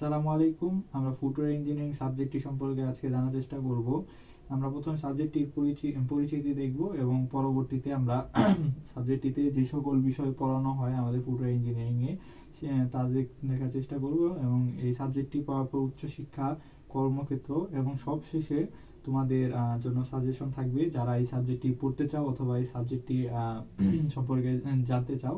আসসালামু আলাইকুম। আমরা ফুটওয়্যার ইঞ্জিনিয়ারিং সাবজেক্টটি সম্পর্কে আজকে জানার চেষ্টা করব। আমরা প্রথম সাবজেক্টটির পরিচিতি দেখব এবং পরবর্তীতে আমরা সাবজেক্টটিতে যে সকল বিষয় পড়ানো হয় আমাদের ফুটওয়্যার ইঞ্জিনিয়ারিংয়ে তাদের দেখার চেষ্টা করব এবং এই সাবজেক্টটি পড়ার পর উচ্চশিক্ষা, কর্মক্ষেত্র এবং সবশেষে তোমাদের জন্য সাজেশন থাকবে। যারা এই সাবজেক্টটি পড়তে চাও অথবা এই সাবজেক্টটি সম্পর্কে জানতে চাও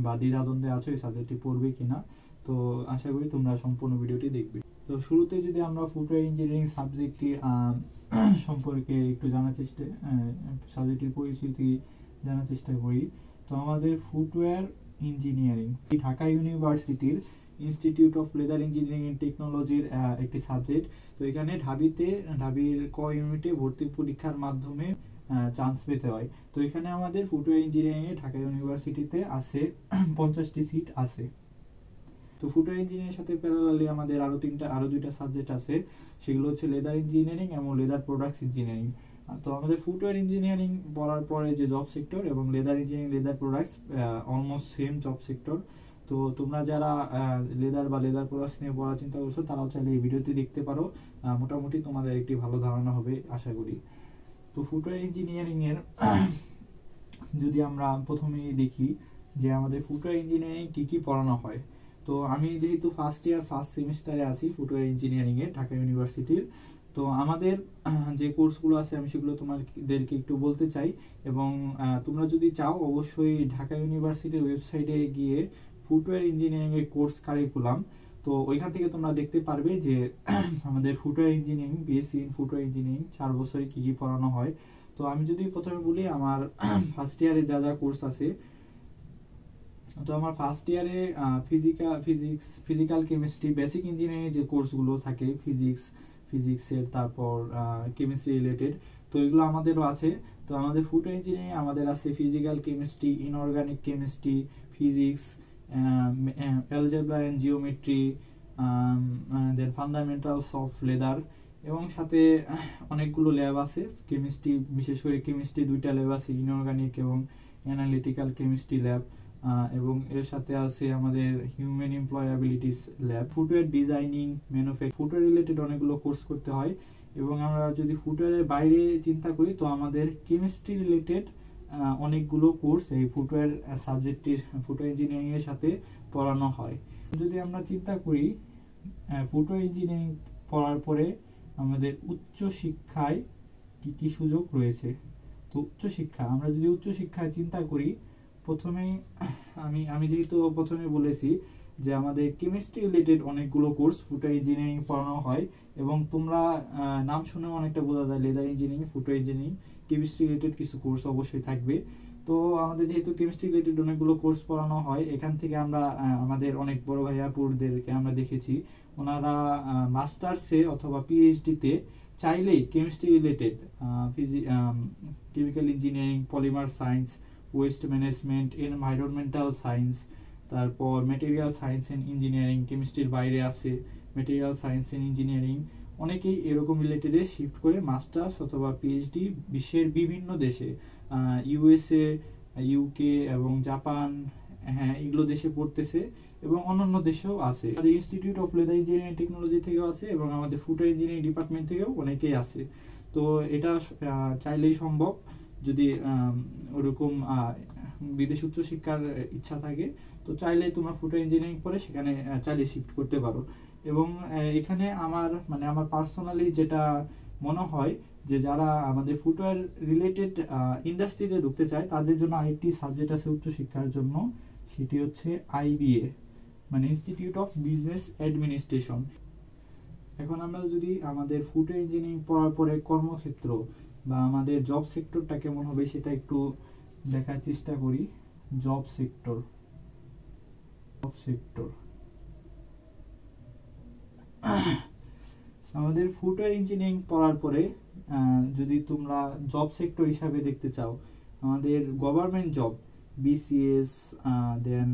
বা দ্বিধাদ্বন্দ্বে আছো এই সাবজেক্টটি পড়বে কিনা, তো আশা করি তোমরা সম্পূর্ণ ভিডিওটি দেখবে। তো শুরুতে যদি আমরা ফুটওয়্যার ইঞ্জিনিয়ারিং সাবজেক্টটি সম্পর্কে একটু সাবজেক্টটির পরিচিতি জানার চেষ্টা করি, তো আমাদের ফুটওয়্যার ইঞ্জিনিয়ারিং ঢাকা ইউনিভার্সিটির institute of leather engineering and টেকনোলজির একটি সাবজেক্ট। তো এখানে ঢাবির ক ইউনিটে ভর্তি পরীক্ষার মাধ্যমে চান্স পেতে হয়। তো এখানে আমাদের ফুটওয়্যার ইঞ্জিনিয়ারিং এ ঢাকা ইউনিভার্সিটিতে আছে 50টি সিট আছে। তো ফুটওয়্যার ইঞ্জিনিয়ারিং সাথে প্যারালালি আমাদের আরো দুইটা সাবজেক্ট আছে, সেগুলো হচ্ছে লেদার ইঞ্জিনিয়ারিং এবং লেদার প্রোডাক্টস ইঞ্জিনিয়ারিং। তো আমাদের ফুটওয়্যার ইঞ্জিনিয়ারিং পড়ার পরে যে জব সেক্টর এবং leather engineering leather products almost same job sector. তো তোমরা যারা লেদার বা লেদার প্রোডাক্টস নিয়ে পড়ার চিন্তা করছো তারাও চাইলে এই ভিডিওটি দেখতে পারো, মোটামুটি তোমাদের একটি ভালো ধারণা হবে আশা করি। তো ফুটওয়্যার ইঞ্জিনিয়ারিং এর যদি আমরা প্রথমেই দেখি যে আমাদের ফুটওয়্যার ইঞ্জিনিয়ারিং কি পড়ানো হয়। তো আমি যেহেতু ফার্স্ট সেমিস্টারে আছি ফুটওয়্যার ইঞ্জিনিয়ারিং এ ঢাকা ইউনিভার্সিটির, তো আমাদের যে কোর্সগুলো আছে আমি সেগুলো তোমাদেরকে একটু বলতে চাই। এবং তোমরা যদি চাও অবশ্যই ঢাকা ইউনিভার্সিটির ওয়েবসাইটে গিয়ে ফুটওয়্যার ইঞ্জিনিয়ারিং এর কোর্স কারিকুলাম, তো ওইখান থেকে তোমরা দেখতে পারবে যে আমাদের footwear engineering BSc in footwear engineering 4 বছরে কি পড়ানো হয়। তো আমি যদি প্রথমে বলি আমার ফার্স্ট ইয়ারে যা কোর্স আছে, তো আমার ফার্স্ট ইয়ারে ফিজিক্যাল কেমিস্ট্রি বেসিক ইঞ্জিনিয়ারিং যে কোর্সগুলো থাকে ফিজিক্সের, তারপর কেমিস্ট্রি রিলেটেড, তো এগুলো আমাদেরও আছে। তো আমাদের ফুটওয়্যার ইঞ্জিনিয়ারিং আমাদের আছে physical chemistry, inorganic chemistry, physics, algebra and geometry, then fundamentals of leather, এবং সাথে অনেকগুলো ল্যাব আছে কেমিস্ট্রি, বিশেষ করে কেমিস্ট্রি 2টা ল্যাব আছে, ইনঅর্গানিক এবং অ্যানালিটিক্যাল কেমিস্ট্রি ল্যাব, এবং এর সাথে আছে আমাদের human employabilities lab. Footwear designing, footwear related অনেকগুলো কোর্স করতে হয়। এবং আমরা যদি ফুটওয়্যারের বাইরে চিন্তা করি তো আমাদের কেমিস্ট্রি রিলেটেড অনেকগুলো কোর্স এই ফুটওয়্যার সাবজেক্টের ফুটওয়্যার ইঞ্জিনিয়ারিং এর সাথে পড়ানো হয়। যদি আমরা চিন্তা করি ফুটওয়্যার ইঞ্জিনিয়ারিং পড়ার পরে আমাদের উচ্চ শিক্ষায় কি সুযোগ রয়েছে। তো উচ্চশিক্ষা, আমরা যদি উচ্চশিক্ষায় চিন্তা করি, প্রথমেই আমি যেহেতু প্রথমে বলেছি যে আমাদের কেমিস্ট্রি রিলেটেড অনেকগুলো কোর্স ফুটওয়্যার ইঞ্জিনিয়ারিং পড়ানো হয়, এবং তোমরা নাম শুনেও অনেকটা বোঝা যায় leather engineering, footwear engineering, chemistry related কিছু কোর্স অবশ্যই থাকবে। তো আমাদের যেহেতু কেমিস্ট্রি রিলেটেড অনেকগুলো কোর্স পড়ানো হয়, এখান থেকে আমরা আমাদের অনেক বড় ভাইয়াপুরদেরকে আমরা দেখেছি ওনারা মাস্টার্সে অথবা পিএইচডিতে চাইলেই chemistry related chemical engineering, polymer science, waste management, environmental science, তারপর ম্যাটেরিয়াল সায়েন্স এন্ড ইঞ্জিনিয়ারিং, কেমিস্ট্রির বাইরে আছে ম্যাটেরিয়াল সায়েন্স এন্ড ইঞ্জিনিয়ারিং, অনেকেই এরকম রিলেটেডে শিফট করে মাস্টার্স অথবা পিএইচডি বিশ্বের বিভিন্ন দেশে, ইউএসএ, ইউকে এবং জাপান, এগুলো দেশে পড়তেছে, এবং অন্যান্য দেশেও আছে। আমাদের institute of leather engineering technology থেকেও আছে এবং আমাদের ফুটওয়্যার ইঞ্জিনিয়ারিং ডিপার্টমেন্ট থেকেও অনেকেই আছে। তো এটা চাইলেই সম্ভব, যদি ওরকম বিদেশ উচ্চশিক্ষার ইচ্ছা থাকে তো চাইলে তোমরা ফুটওয়্যার ইঞ্জিনিয়ারিং পরে সেখানে চাইলে শিফট করতে পারো। এবং এখানে আমার পার্সোনালি যেটা মনে হয় যে যারা আমাদের ফুটওয়্যার রিলেটেড ইন্ডাস্ট্রিতে ঢুকতে চায় তাদের জন্য আরেকটি সাবজেক্ট আছে উচ্চশিক্ষার জন্য, সেটি হচ্ছে আইবিএ, মানে ইনস্টিটিউট অফ বিজনেস অ্যাডমিনিস্ট্রেশন। এখন আমরা যদি আমাদের ফুটওয়্যার ইঞ্জিনিয়ারিং পড়ার পরে কর্মক্ষেত্র বা আমাদের জব সেক্টরটা কেমন হবে সেটা একটু দেখার চেষ্টা করি। জব সেক্টর আমাদের ফুটওয়্যার ইঞ্জিনিয়ারিং পড়ার পরে যদি তোমরা জব সেক্টর হিসাবে দেখতে চাও, আমাদের গভর্নমেন্ট জব, বিসিএস, দেন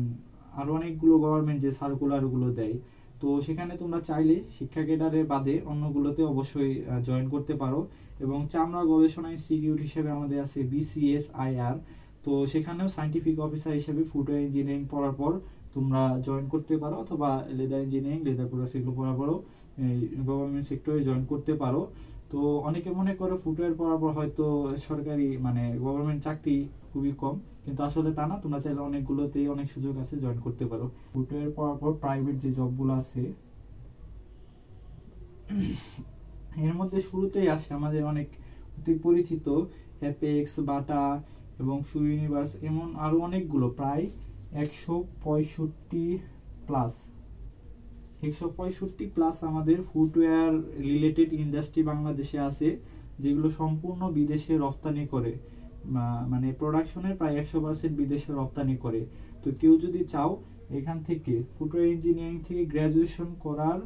আরো অনেকগুলো গভর্নমেন্ট যে সার্কুলারগুলো দেয়, তো সেখানে তোমরা চাইলে শিক্ষা ক্যাডারে বাদে অন্যগুলোতে অবশ্যই জয়েন করতে পারো। এবং চামড়া গবেষণা ইনস্টিটিউট হিসেবে আমাদের আছে বিসিএস আইআর, তো সেখানেও সায়েন্টিফিক অফিসার হিসেবে ফুটওয়্যার ইঞ্জিনিয়ারিং পড়ার পর তোমরা জয়েন করতে পারো, অথবা লেদার ইঞ্জিনিয়ারিং, লেদার প্রোডাক্টস এগুলো পড়ার পরও গভর্নমেন্ট সেক্টরে জয়েন করতে পারো। তো অনেকে মনে করে ফুটওয়্যার পড়ার পর হয়তো সরকারি মানে গভর্নমেন্ট চাকরি খুবই কম, কিন্তু আসলে তা না। তোমরা চাইলে অনেকগুলোতেই অনেক সুযোগ আছে, জয়েন করতে পারো। ফুটওয়্যার পড়ার পর প্রাইভেট যে জবগুলো আছে এর মধ্যে শুরুতেই আসে আমাদের অনেক অতি পরিচিত অ্যাপেক্স, বাটা এবং সু ইউনিভার্স, এমন আরো অনেকগুলো, প্রায় 165 প্লাস 165 প্লাস আমাদের ফুটওয়্যার রিলেটেড ইন্ডাস্ট্রি বাংলাদেশে আছে, যেগুলো সম্পূর্ণ বিদেশে রপ্তানি করে, মানে প্রোডাকশনের প্রায় 100% বিদেশে রপ্তানি করে। তো কেউ যদি চাও এখান থেকে ফুটওয়্যার ইঞ্জিনিয়ারিং থেকে গ্র্যাজুয়েশন করার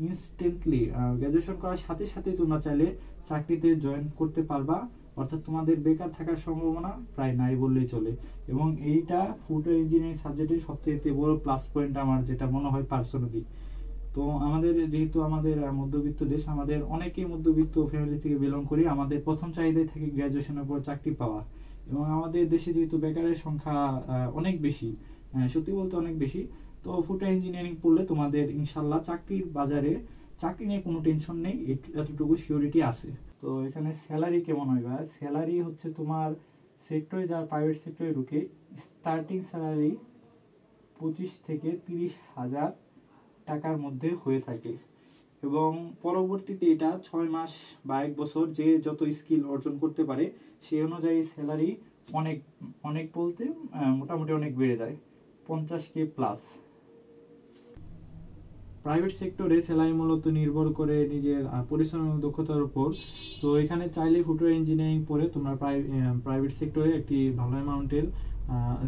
ইনস্ট্যান্টলি, গ্র্যাজুয়েশন করার সাথে সাথে তোমরা চাইলে চাকরিতে জয়েন করতে পারবা, অর্থাৎ তোমাদের বেকার থাকার সম্ভাবনা প্রায় নাই বললেই চলে। এবং এইটা ফুটওয়্যার ইঞ্জিনিয়ারিং সাবজেক্টের সবচেয়ে বড় প্লাস পয়েন্ট আমার যেটা মনে হয় পার্সোনালি। তো আমাদের যেহেতু আমাদের মধ্যবিত্ত দেশ, আমাদের অনেকেই মধ্যবিত্ত ফ্যামিলি থেকে বিলং করি, আমাদের প্রথম চাহিদাই থাকে গ্র্যাজুয়েশনের পর চাকরি পাওয়া। এবং আমাদের দেশে যেহেতু বেকারের সংখ্যা অনেক বেশি, সত্যি বলতে অনেক বেশি, তো ফুটওয়্যার ইঞ্জিনিয়ারিং পড়লে তোমাদের ইনশাল্লাহ চাকরির বাজারে চাকরি নিয়ে কোনো টেনশন নেই, এতটুকু সিওরিটি আছে। তো এখানে স্যালারি কেমন হয় ভাই? স্যালারি হচ্ছে তোমার সেক্টরে, যারা প্রাইভেট সেক্টরে ঢুকে, স্টার্টিং স্যালারি 25 থেকে 30,000 টাকার মধ্যে হয়ে থাকে, এবং পরবর্তীতে এটা 6 মাস বা 1 বছর যে যত স্কিল অর্জন করতে পারে সেই অনুযায়ী স্যালারি অনেক অনেক বলতে মোটামুটি অনেক বেড়ে যায়, 50K প্লাস। প্রাইভেট সেক্টরে স্যালারি মূলত নির্ভর করে নিজের পরিশ্রম এবং দক্ষতার উপর। তো এখানে চাইলে ফুটওয়্যার ইঞ্জিনিয়ারিং পড়ে তোমরা প্রাইভেট সেক্টরে একটি ভালো অ্যামাউন্টের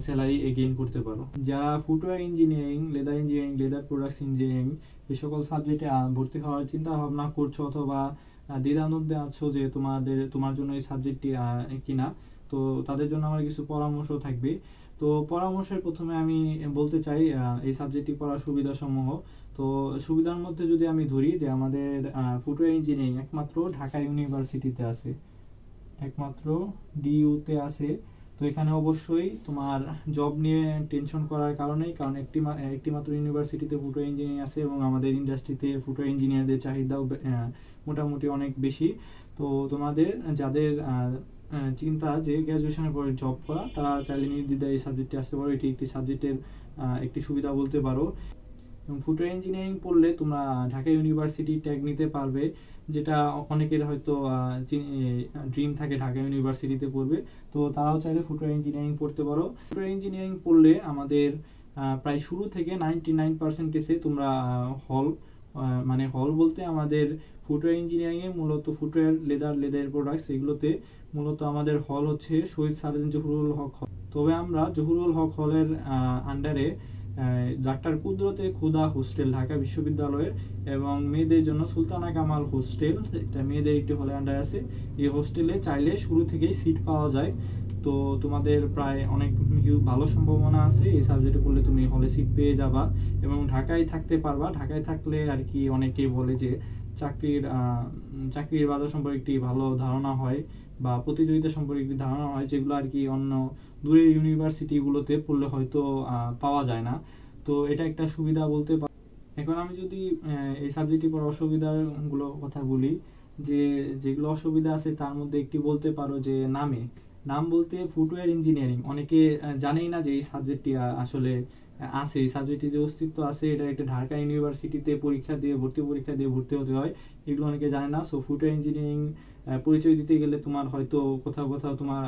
স্যালারি গেইন করতে পারো। যারা footwear engineering, leather engineering, leather products engineering এই সকল সাবজেক্টে ভর্তি হওয়ার চিন্তা ভাবনা করছো, অথবা দ্বিধাদ্বন্দ্বে আছো যে তোমার জন্য এই সাবজেক্টটি কিনা, তো তাদের জন্য আমার কিছু পরামর্শ থাকবে। তো পরামর্শের প্রথমে আমি বলতে চাই এই সাবজেক্টটি পড়ার সুবিধা সমূহ। তো সুবিধার মধ্যে যদি আমি ধরি যে আমাদের ফুটওয়্যার ইঞ্জিনিয়ারিং একমাত্র ঢাকা ইউনিভার্সিটিতে আছে, একমাত্র ডিইউতে আছে। তো এখানে অবশ্যই তোমার জব নিয়ে টেনশন করার কারণেই, কারণ একটি মাত্র ইউনিভার্সিটিতে ফুটওয়্যার ইঞ্জিনিয়ারিং আছে, এবং আমাদের ইন্ডাস্ট্রিতে ফুটওয়্যার ইঞ্জিনিয়ারদের চাহিদাও মোটামুটি অনেক বেশি। তো তোমাদের যাদের চিন্তা যে গ্র্যাজুয়েশনের পরে জব করা, তারা চাইলে নির্দ্বিধায় এই সাবজেক্টে আসতে পারো। এটি একটি সাবজেক্টের একটি সুবিধা বলতে পারো। এবং ফুটওয়্যার ইঞ্জিনিয়ারিং পড়লে তোমরা ঢাকা ইউনিভার্সিটি ট্যাগ নিতে পারবে, যেটা অনেকের হয়তো ড্রিম থাকে ঢাকা ইউনিভার্সিটিতে পড়বে। তো তারাও চাইলে ফুটওয়্যার ইঞ্জিনিয়ারিং পড়তে পারো। ফুটওয়্যার ইঞ্জিনিয়ারিং পড়লে আমাদের প্রায় শুরু থেকে 99% কেসে তোমরা মানে হল বলতে আমাদের ফুটওয়্যার ইঞ্জিনিয়ারিং এ মূলত ফুটওয়্যার, লেদার প্রোডাক্টস এগুলোতে মূলত আমাদের হল হচ্ছে শহীদ সার্জন জহুরুল হক হল। তবে আমরা জহুরুল হক হলের আন্ডারে ডাক্তার কুদরতে খুদা হোস্টেল ঢাকা বিশ্ববিদ্যালয়ের, এবং মেয়েদের জন্য সুলতানা কামাল হোস্টেল, এটা মেয়েদের একটি হলের আন্ডারে আছে। এই হোস্টেলে চাইলে শুরু থেকেই সিট পাওয়া যায়। তো তোমাদের প্রায় অনেক ভালো সম্ভাবনা আছে এই সাবজেক্টে পড়লে তুমি হলে সিট পেয়ে যাবা, এবং ঢাকায় থাকতে পারবা। ঢাকায় থাকলে আর কি অনেকেই বলে যে চাকরির বাজার সম্পর্কে একটি ভালো ধারণা হয়, বা প্রতিযোগিতা সম্পর্কে একটি ধারণা হয়, যেগুলো আর কি অন্য দূরের ইউনিভার্সিটিগুলোতে পড়লে হয়তো পাওয়া যায় না। তো এটা একটা সুবিধা বলতে পারি। এখন আমি যদি এই সাবজেক্টে পড়ার অসুবিধাগুলো কথা বলি, যেগুলো অসুবিধা আছে তার মধ্যে একটি বলতে পারো যে নাম বলতে ফুটওয়্যার ইঞ্জিনিয়ারিং অনেকে জানেই না যে এই সাবজেক্টটি আসলে আছে, এই সাবজেক্টটি যে অস্তিত্ব আছে, এটা একটা ঢাকা ইউনিভার্সিটিতে ভর্তি পরীক্ষা দিয়ে ভর্তি হতে হয়, এগুলো অনেকে জানে না। সো ফুটওয়্যার ইঞ্জিনিয়ারিং পরিচয় দিতে গেলে তোমার হয়তো কোথাও তোমার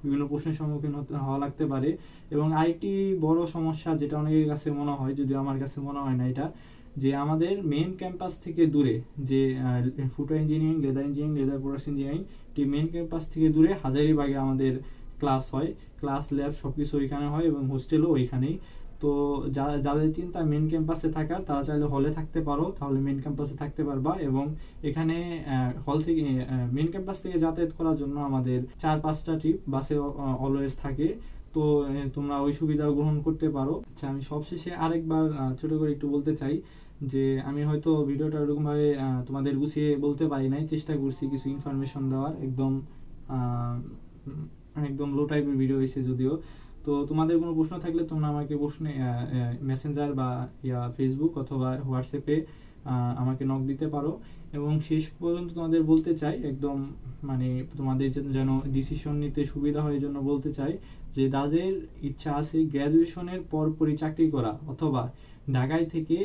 বিভিন্ন প্রশ্নের সম্মুখীন হওয়া লাগতে পারে। এবং আরেকটি বড় সমস্যা যেটা অনেকের কাছে মনে হয়, যদিও আমার কাছে মনে হয় না এটা, যে আমাদের মেইন ক্যাম্পাস থেকে দূরে, যে footwear engineering, leather engineering, leather products engineering, main campus থেকে দূরে হাজারীবাগে আমাদের ক্লাস হয়, ক্লাস ল্যাব সবকিছু ওইখানে হয়, এবং হোস্টেলও ওইখানেই। তো যাদের চিন্তা মেইন ক্যাম্পাসে থাকার, তারা চাইলে হলে থাকতে পারো, তাহলে মেইন ক্যাম্পাসে থাকতে পারবা। এবং এখানে হল থেকে মেইন ক্যাম্পাস থেকে যাতায়াত করার জন্য আমাদের 4-5টা ট্রিপ বাসে অলওয়েজ থাকে। তো তোমরা ওই সুবিধা গ্রহণ করতে পারো। আচ্ছা, আমি সবশেষে আরেকবার ছোট করে একটু বলতে চাই যে আমি হয়তো ভিডিওটা এরকম ভাবে তোমাদের গুছিয়ে বলতে পারি নাই, চেষ্টা করছি কিছু ইনফরমেশন দেওয়ার, একদম লো টাইপের ভিডিও হয়েছে যদিও। তো তোমাদের কোনো প্রশ্ন থাকলে তোমরা আমাকে প্রশ্নে মেসেঞ্জার বা ফেসবুক অথবা হোয়াটসঅ্যাপে আমাকে নক দিতে পারো। এবং শেষ পর্যন্ত তোমাদের বলতে চাই, একদম মানে তোমাদের যেন ডিসিশন নিতে সুবিধা হয় এই জন্য বলতে চাই যে যাদের ইচ্ছা আছে গ্র্যাজুয়েশনের পরপরই চাকরি করা অথবা ঢাকায় থেকে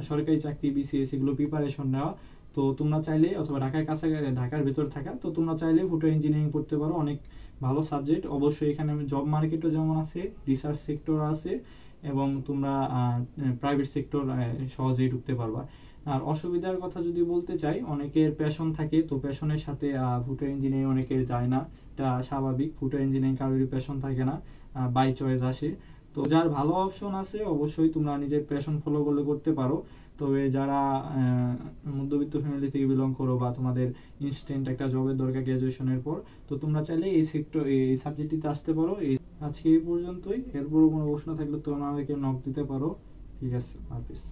সরকারি চাকরি বিসিএস এগুলো প্রিপারেশন নেওয়া, তো তোমরা চাইলে, অথবা ঢাকার কাছাকাছি ঢাকার ভেতর থাকা, তো তোমরা চাইলে ফুড ইঞ্জিনিয়ারিং পড়তে পারো। অনেক ভালো সাবজেক্ট, অবশ্যই এখানে জব মার্কেটও যেমন আছে, রিসার্চ সেক্টর আছে, এবং তোমরা প্রাইভেট সেক্টর সহজেই ঢুকতে পারবা। আর অসুবিধার কথা যদি বলতে চাই, অনেকের প্যাশন থাকে, তো প্যাশনের সাথে ফুড ইঞ্জিনিয়ারিং অনেকের যায় না, এটা স্বাভাবিক। ফুড ইঞ্জিনিয়ারিং কারোরই প্যাশন থাকে না, বাই চয়েস আসে। তো যার ভালো অপশন আছে অবশ্যই তোমরা নিজের প্যাশন ফলো করলে করতে পারো। তবে যারা মধ্যবিত্ত ফ্যামিলি থেকে বিলং করো বা তোমাদের ইনস্ট্যান্ট একটা জবের দরকার গ্র্যাজুয়েশনের পর, তো তোমরা চাইলে এই সেক্টর এই সাবজেক্টটিতে আসতে পারো। আজকে এই পর্যন্তই। এরপরও কোনো প্রশ্ন থাকলে তোমরা আমাকে নক দিতে পারো। ঠিক আছে, হাফিজ।